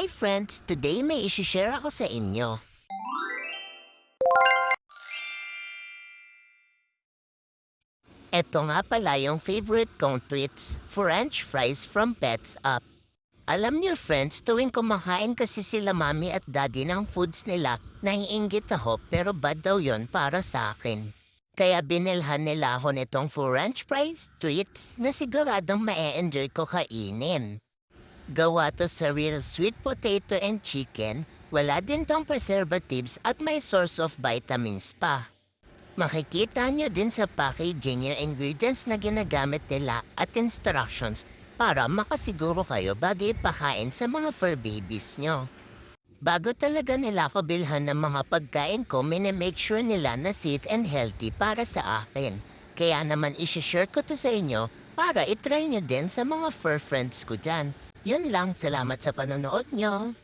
Hi friends! Today may isi-share ako sa inyo. Ito nga pala yung favorite kong treats, French fries from Pets Up. Alam niyo friends, tuwing kumakain kasi sila mommy at daddy ng foods nila, naiinggit ako pero bad daw yon para sa akin. Kaya binilhan nila ako nitong French fries treats na siguradong ma-enjoy ko kainin. Gawa to sa real sweet potato and chicken, wala din tong preservatives at may source of vitamins pa. Makikita nyo din sa packaging yung ingredients na ginagamit nila at instructions para makasiguro kayo bago ipakain sa mga fur babies nyo. Bago talaga nila ako bilhan ng mga pagkain ko, minimake sure nila na safe and healthy para sa akin. Kaya naman isi-share ko to sa inyo para itry nyo din sa mga fur friends ko dyan. Yun lang, salamat sa panonood nyo.